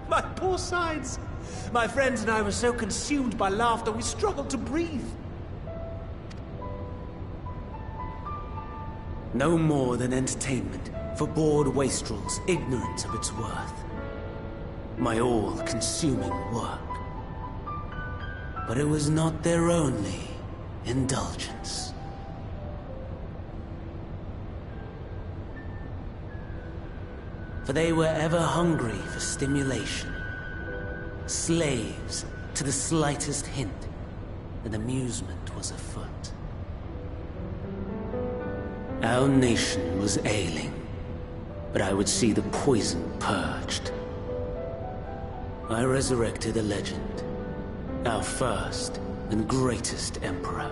My poor sides! My friends and I were so consumed by laughter we struggled to breathe. No more than entertainment for bored wastrels ignorant of its worth. My all-consuming work. But it was not their only indulgence. For they were ever hungry for stimulation. Slaves to the slightest hint that amusement was afoot. Our nation was ailing, but I would see the poison purged. I resurrected a legend, our first and greatest emperor.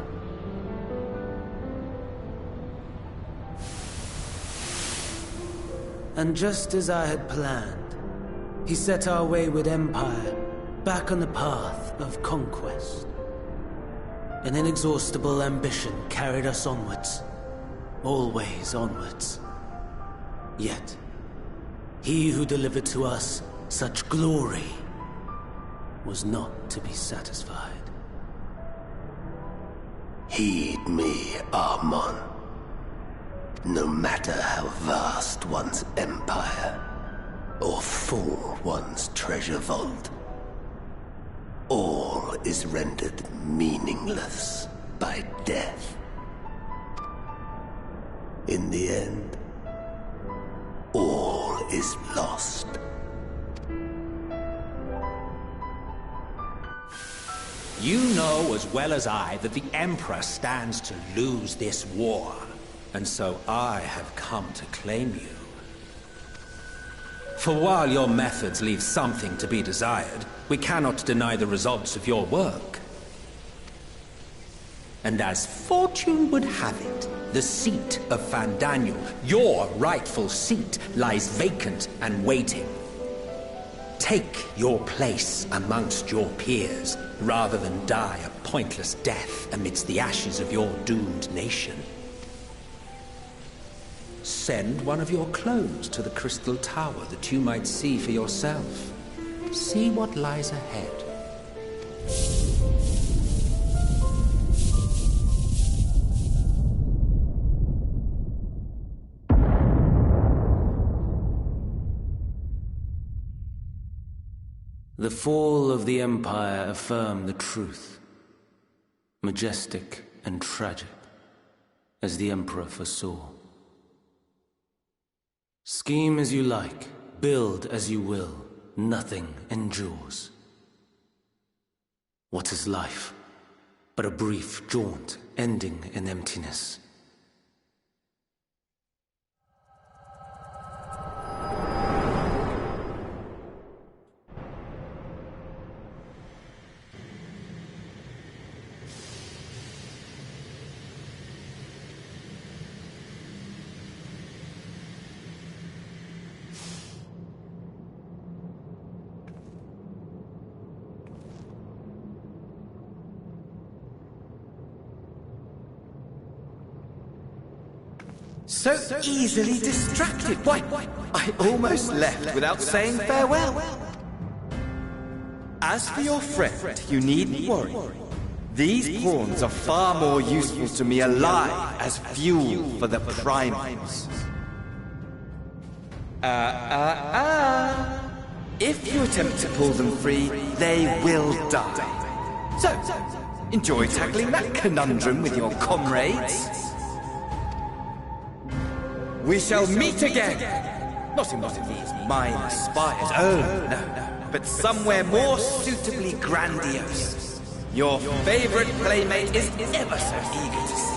And just as I had planned, he set our wayward empire back on the path of conquest. An inexhaustible ambition carried us onwards, always onwards. Yet, he who delivered to us such glory was not to be satisfied. Heed me, Armon. No matter how vast one's empire, or full one's treasure vault, all is rendered meaningless by death. In the end, all is lost. You know as well as I that the Emperor stands to lose this war, and so I have come to claim you. For while your methods leave something to be desired, we cannot deny the results of your work. And as fortune would have it, the seat of Fandaniel, your rightful seat, lies vacant and waiting. Take your place amongst your peers, rather than die a pointless death amidst the ashes of your doomed nation. Send one of your clones to the Crystal Tower that you might see for yourself. See what lies ahead. The fall of the Empire affirmed the truth. Majestic and tragic, as the Emperor foresaw. Scheme as you like, build as you will, nothing endures. What is life but a brief jaunt ending in emptiness? So easily distracted. Why, I almost left without saying farewell. As for your friend, you needn't worry. These pawns are far more useful to me alive as fuel for the primals. If you attempt to pull them free, they will die. So, enjoy tackling that conundrum with your comrades. We shall meet again! Not in one of these minor spires, oh no, but somewhere more suitably grandiose. Your favorite playmate is ever so eager to see.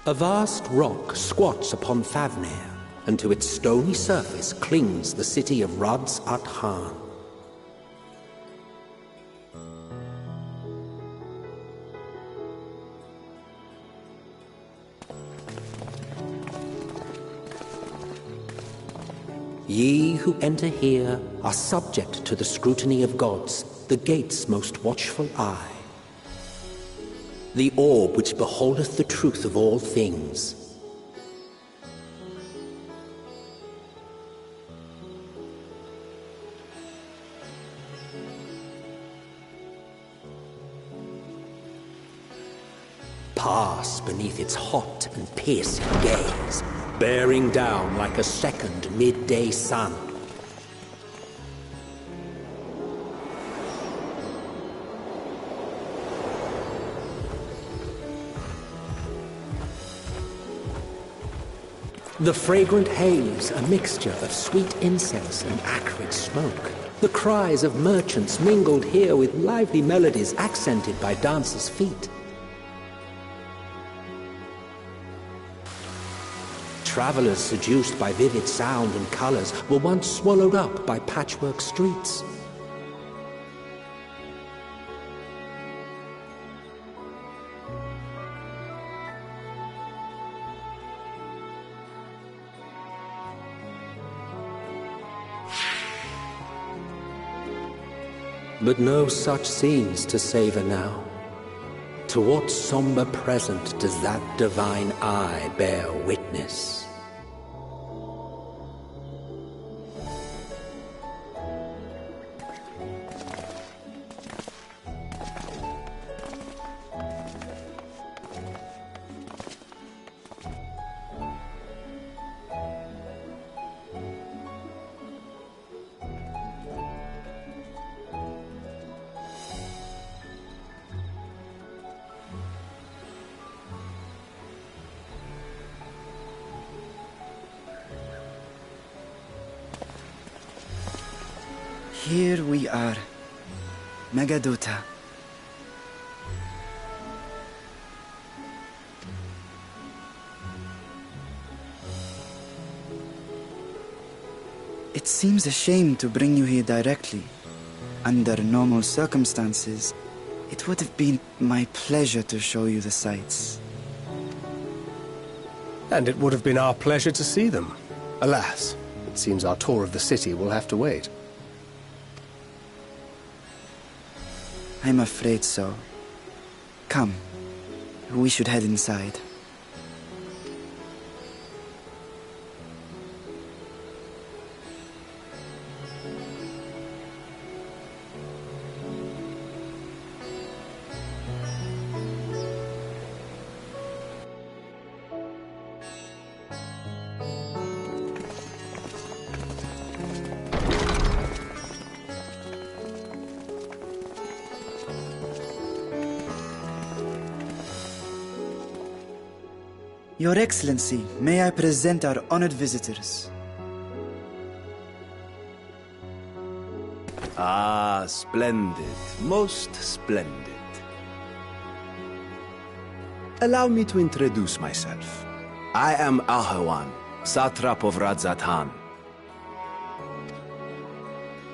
A vast rock squats upon Favnir, and to its stony surface clings the city of Rads at Han. Ye who enter here are subject to the scrutiny of gods, the gate's most watchful eye. The orb which beholdeth the truth of all things. Pass beneath its hot and piercing gaze, bearing down like a second midday sun. The fragrant haze, a mixture of sweet incense and acrid smoke. The cries of merchants mingled here with lively melodies accented by dancers' feet. Travelers seduced by vivid sound and colors were once swallowed up by patchwork streets. But no such scenes to savor now. To what somber present does that divine eye bear witness? Here we are, Megadota. It seems a shame to bring you here directly. Under normal circumstances, it would have been my pleasure to show you the sights. And it would have been our pleasure to see them. Alas, it seems our tour of the city will have to wait. I'm afraid so. Come, we should head inside. Your Excellency, may I present our honored visitors? Ah, splendid. Most splendid. Allow me to introduce myself. I am Ahawan, satrap of Radzatan.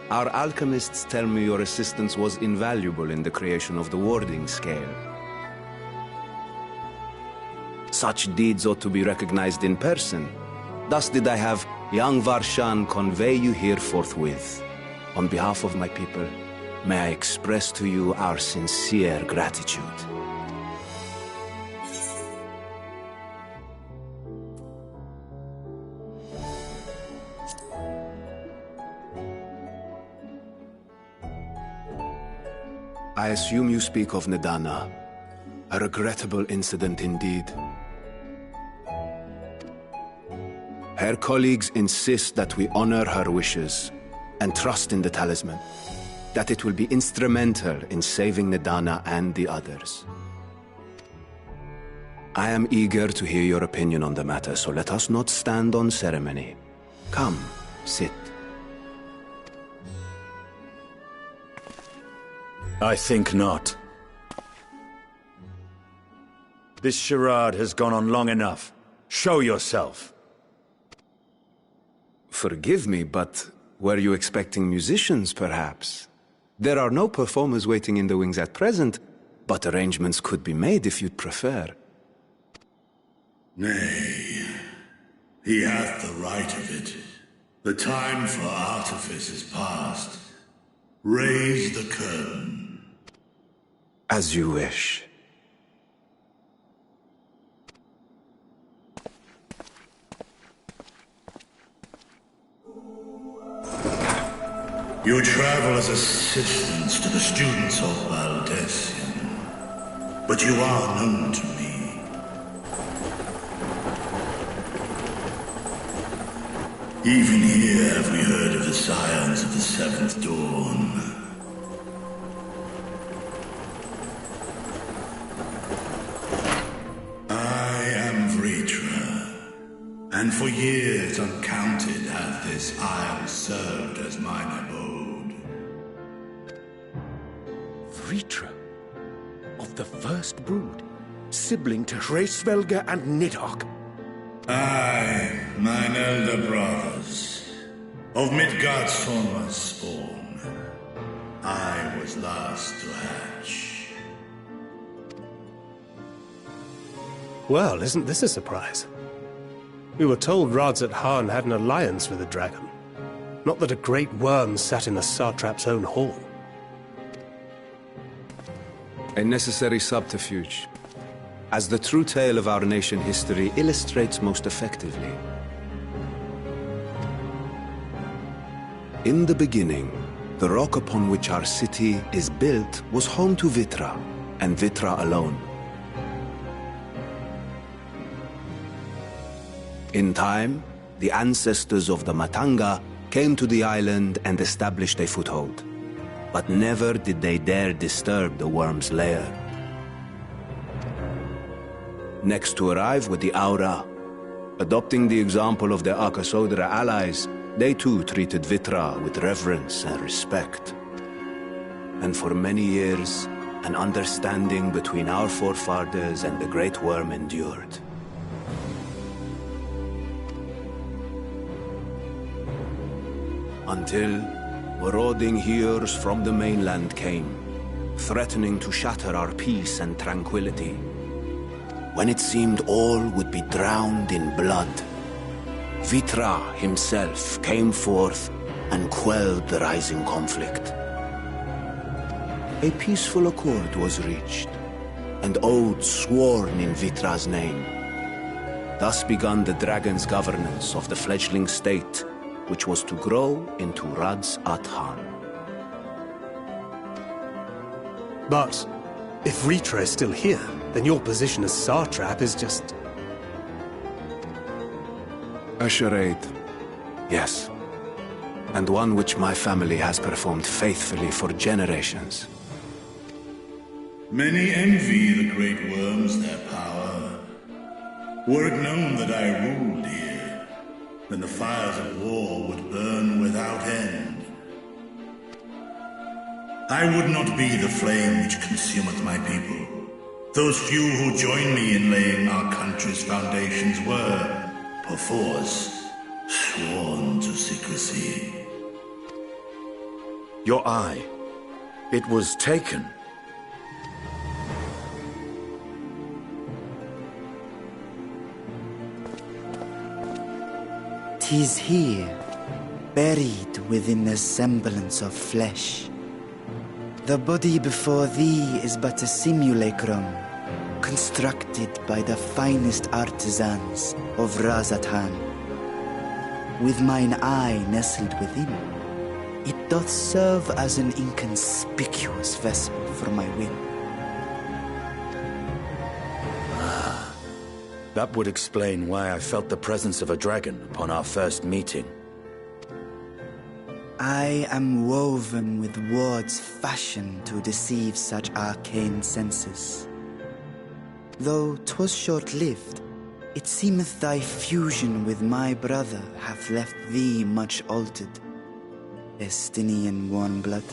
Our alchemists tell me your assistance was invaluable in the creation of the warding scale. Such deeds ought to be recognized in person. Thus did I have young Varshan convey you here forthwith. On behalf of my people, may I express to you our sincere gratitude. I assume you speak of Nadana. A regrettable incident indeed. Her colleagues insist that we honor her wishes and trust in the talisman, that it will be instrumental in saving Nadana and the others. I am eager to hear your opinion on the matter, so let us not stand on ceremony. Come, sit. I think not. This charade has gone on long enough. Show yourself. Forgive me, but were you expecting musicians, perhaps? There are no performers waiting in the wings at present, but arrangements could be made if you'd prefer. Nay, he hath the right of it. The time for artifice is past. Raise the curtain. As you wish. You travel as assistants to the students of Valdesian, but you are known to me. Even here have we heard of the scions of the Seventh Dawn. I am Vritra, and for years uncounted hath this isle served as mine abode. Vritra, of the first brood, sibling to Hraesvelga and Nidhogg. Aye, mine elder brothers, of Midgard's foremost spawn, I was last to hatch. Well, isn't this a surprise? We were told Radzat Han had an alliance with a dragon. Not that a great worm sat in the Satrap's own hall. A necessary subterfuge, as the true tale of our nation history illustrates most effectively. In the beginning, the rock upon which our city is built was home to Vitra, and Vitra alone. In time, the ancestors of the Matanga came to the island and established a foothold. But never did they dare disturb the worm's lair. Next to arrive were the Aura. Adopting the example of their Akasodra allies, they too treated Vitra with reverence and respect. And for many years, an understanding between our forefathers and the Great Worm endured. Until marauding heroes from the mainland came, threatening to shatter our peace and tranquility. When it seemed all would be drowned in blood, Vitra himself came forth and quelled the rising conflict. A peaceful accord was reached, and oaths sworn in Vitra's name. Thus began the dragon's governance of the fledgling state, which was to grow into Radzat Han. But if Vritra is still here, then your position as Satrap is just... A charade, yes. And one which my family has performed faithfully for generations. Many envy the great worms their power. Were it known that I ruled here, then the fires of war would burn without end. I would not be the flame which consumeth my people. Those few who join me in laying our country's foundations were, perforce, sworn to secrecy. Your eye. It was taken. "'Tis here, buried within the semblance of flesh. The body before thee is but a simulacrum, constructed by the finest artisans of Radzat Han. With mine eye nestled within, it doth serve as an inconspicuous vessel for my will." That would explain why I felt the presence of a dragon upon our first meeting. I am woven with words fashioned to deceive such arcane senses. Though 'twas short-lived, it seemeth thy fusion with my brother hath left thee much altered, Estinian warm blood.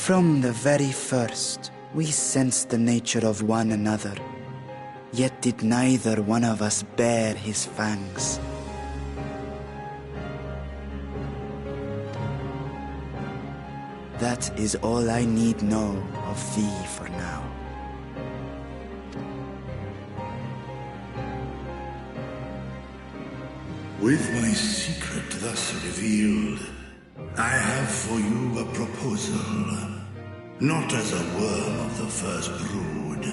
From the very first, we sensed the nature of one another, yet did neither one of us bare his fangs. That is all I need know of thee for now. With my secret thus revealed, I have for you a proposal. Not as a worm of the first brood,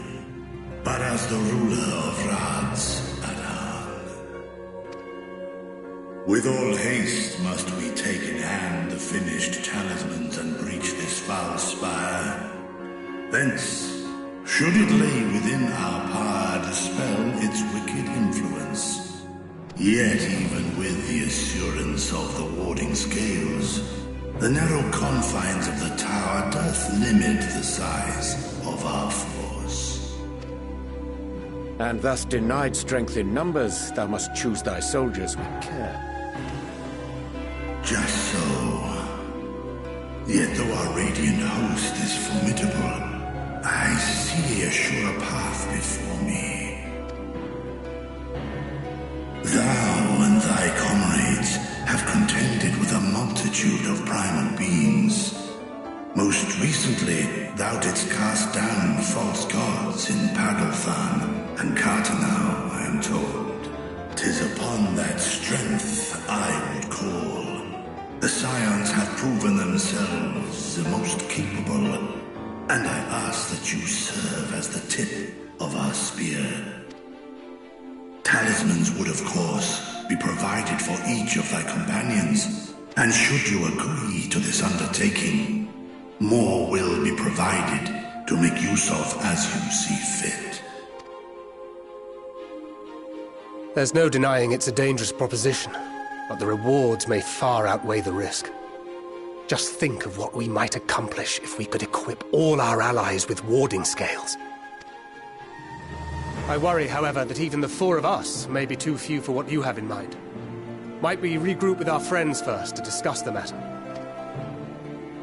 but as the ruler of Radzat Han. With all haste must we take in hand the finished talismans and breach this foul spire. Thence, should it lay within our power, dispel its wicked influence. Yet even with the assurance of the warding scales, The narrow confines of the tower doth limit the size of our force. And thus denied strength in numbers, thou must choose thy soldiers with care. Just so. Yet though our radiant host is formidable, I see a sure path before me. Thou and thy comrades have contended with a multitude of primal beings. Most recently, thou didst cast down false gods in Paddlethan and Cartanau, I am told. 'Tis upon that strength I would call. The Scions have proven themselves the most capable, and I ask that you serve as the tip of our spear. Talismans would, of course, be provided for each of thy companions, and should you agree to this undertaking, more will be provided to make use of as you see fit. There's no denying it's a dangerous proposition, but the rewards may far outweigh the risk. Just think of what we might accomplish if we could equip all our allies with warding scales. I worry, however, that even the four of us may be too few for what you have in mind. Might we regroup with our friends first to discuss the matter?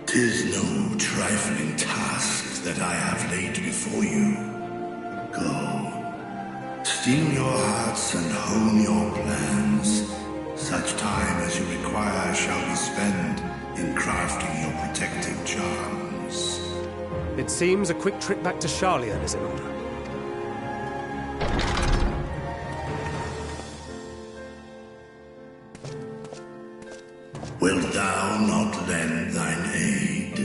'Tis no trifling task that I have laid before you. Go. Steel your hearts and hone your plans. Such time as you require shall be spent in crafting your protective charms. It seems a quick trip back to Charlian is in order. Wilt thou not lend thine aid?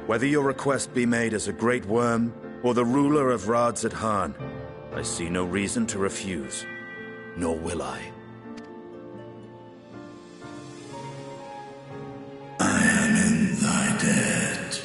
Whether your request be made as a great worm, or the ruler of Rads at Han, I see no reason to refuse. Nor will I. I am in thy debt.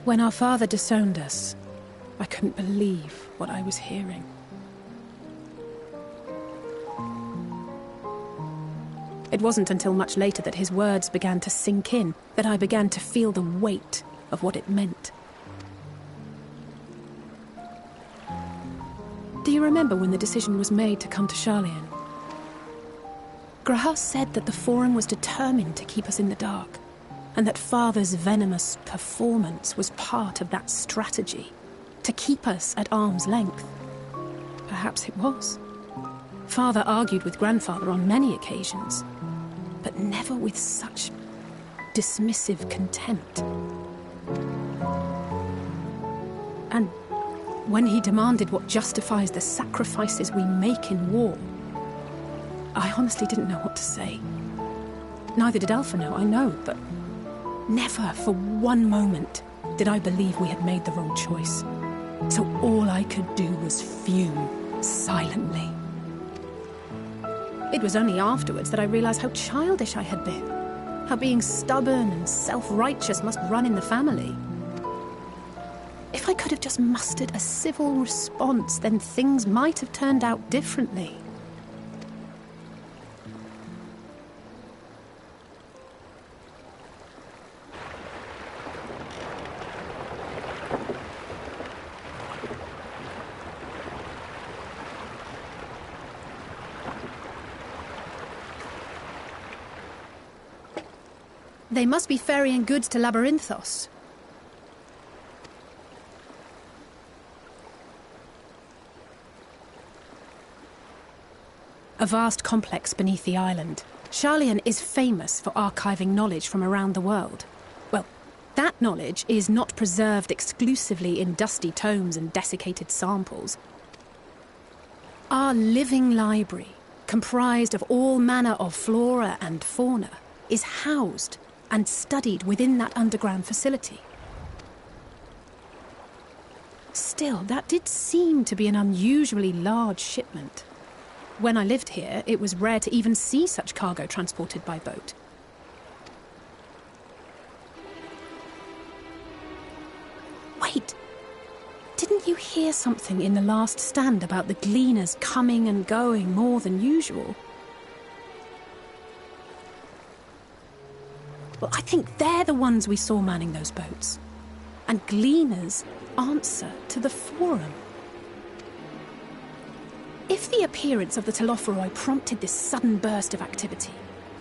When our father disowned us, I couldn't believe what I was hearing. It wasn't until much later that his words began to sink in, that I began to feel the weight of what it meant. Do you remember when the decision was made to come to Sharlayan? Graham said that the Forum was determined to keep us in the dark, and that Father's venomous performance was part of that strategy, to keep us at arm's length. Perhaps it was. Father argued with Grandfather on many occasions, but never with such dismissive contempt. And when he demanded what justifies the sacrifices we make in war, I honestly didn't know what to say. Neither did Alpha know, I know, but never for one moment did I believe we had made the wrong choice. So all I could do was fume silently. It was only afterwards that I realized how childish I had been, how being stubborn and self-righteous must run in the family. If I could have just mustered a civil response, then things might have turned out differently. They must be ferrying goods to Labyrinthos. A vast complex beneath the island. Sharlayan is famous for archiving knowledge from around the world. Well, that knowledge is not preserved exclusively in dusty tomes and desiccated samples. Our living library, comprised of all manner of flora and fauna, is housed and studied within that underground facility. Still, that did seem to be an unusually large shipment. When I lived here, it was rare to even see such cargo transported by boat. Wait! Didn't you hear something in the last stand about the gleaners coming and going more than usual? Well, I think they're the ones we saw manning those boats. And gleaners answer to the Forum. If the appearance of the Telophoroi prompted this sudden burst of activity,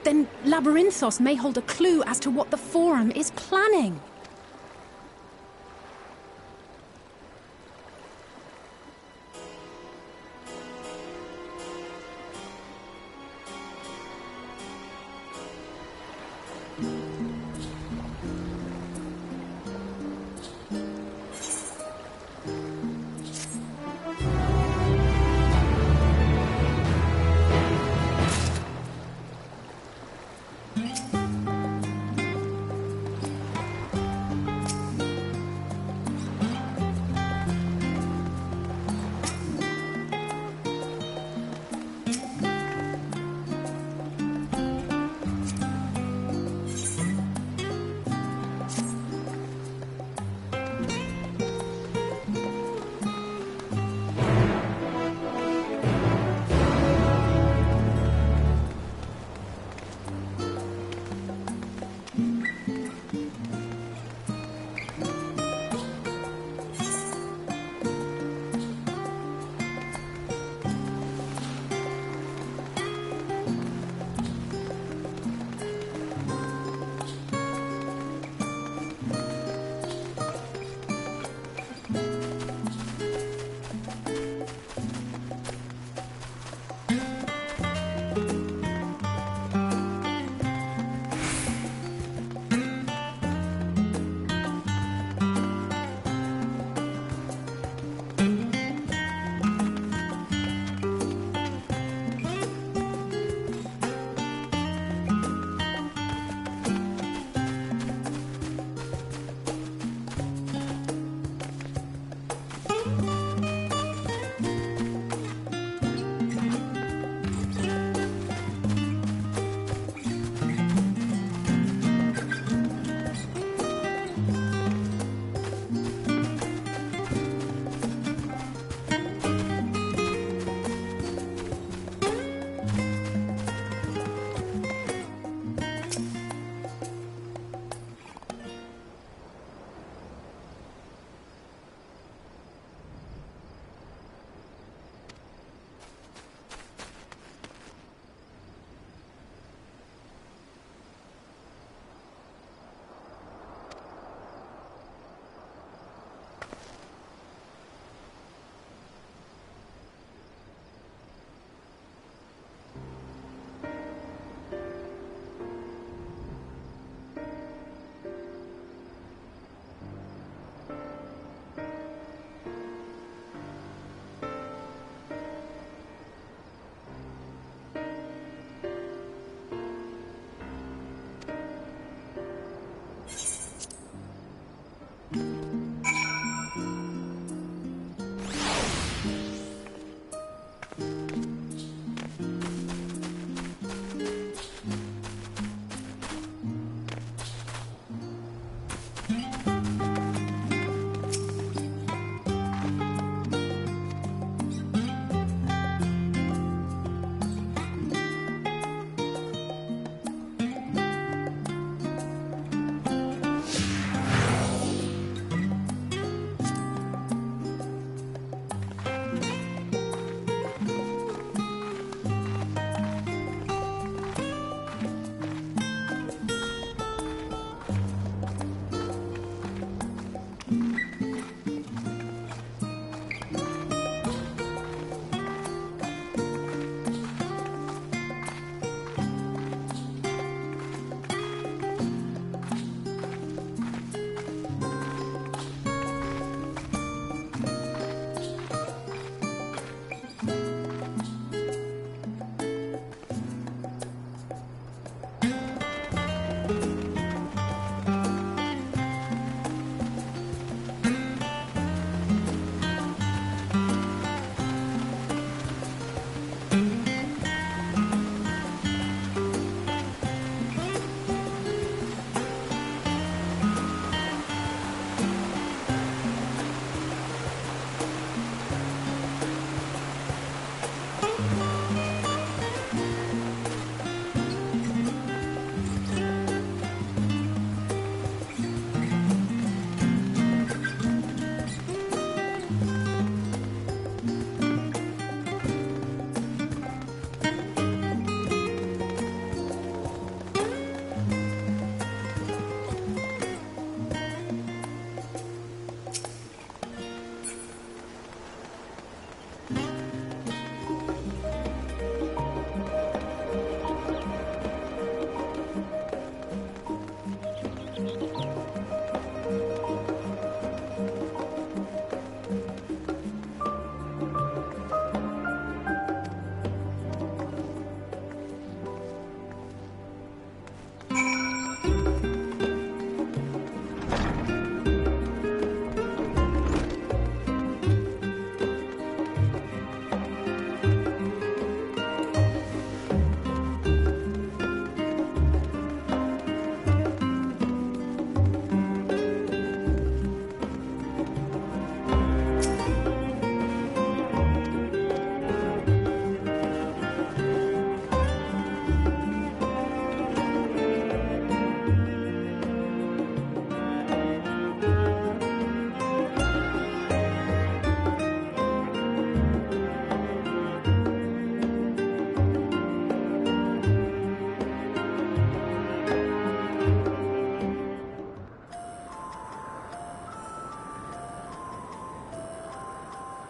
then Labyrinthos may hold a clue as to what the Forum is planning.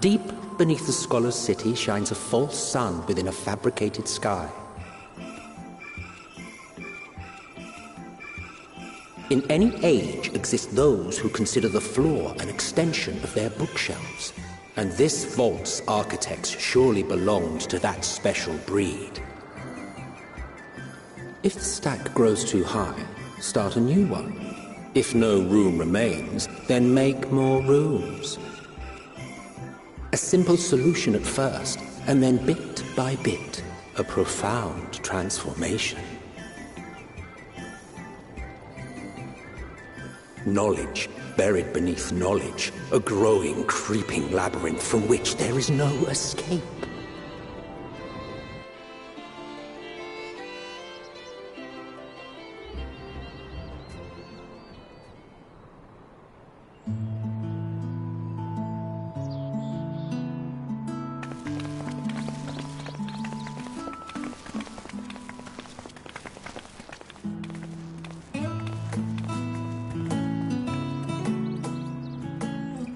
Deep beneath the scholar's city shines a false sun within a fabricated sky. In any age exist those who consider the floor an extension of their bookshelves, and this vault's architects surely belonged to that special breed. If the stack grows too high, start a new one. If no room remains, then make more rooms. A simple solution at first, and then bit by bit, a profound transformation. Knowledge buried beneath knowledge, a growing, creeping labyrinth from which there is no escape.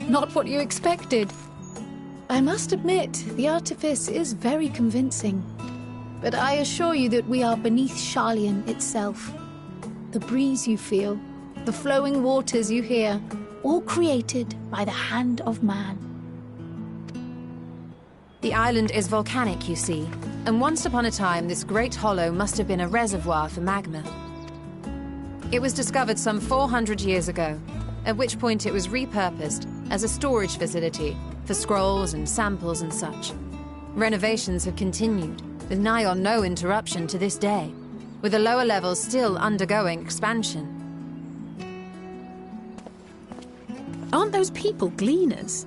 Not what you expected. I must admit, the artifice is very convincing. But I assure you that we are beneath Sharlayan itself. The breeze you feel, the flowing waters you hear, all created by the hand of man. The island is volcanic, you see, and once upon a time this great hollow must have been a reservoir for magma. It was discovered some 400 years ago, at which point it was repurposed as a storage facility for scrolls and samples and such. Renovations have continued, with nigh on no interruption to this day, with the lower levels still undergoing expansion. Aren't those people gleaners?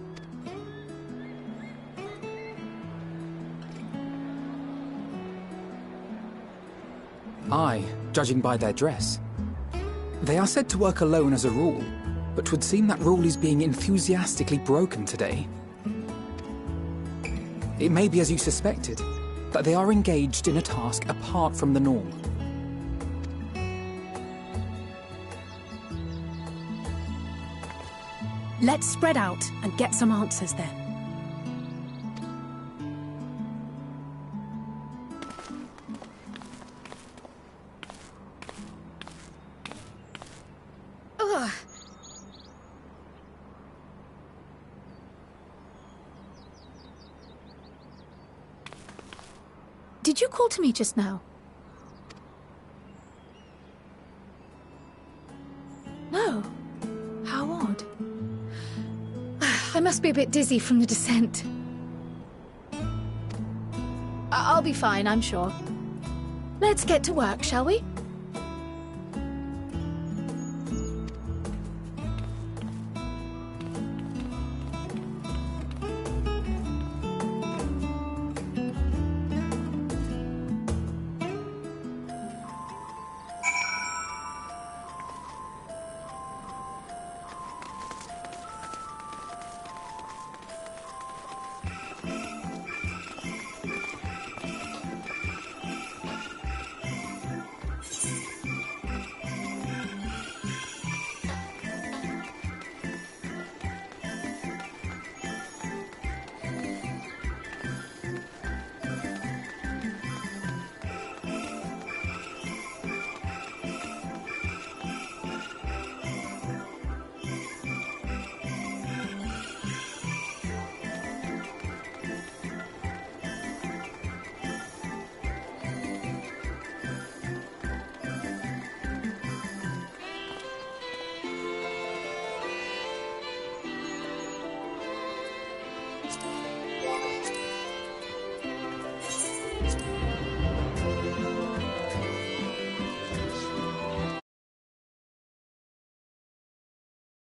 Aye, judging by their dress. They are said to work alone as a rule, but 'twould seem that rule is being enthusiastically broken today. It may be as you suspected, that they are engaged in a task apart from the norm. Let's spread out and get some answers then. Ugh. Did you call to me just now? No. How odd. I must be a bit dizzy from the descent. I'll be fine, I'm sure. Let's get to work, shall we?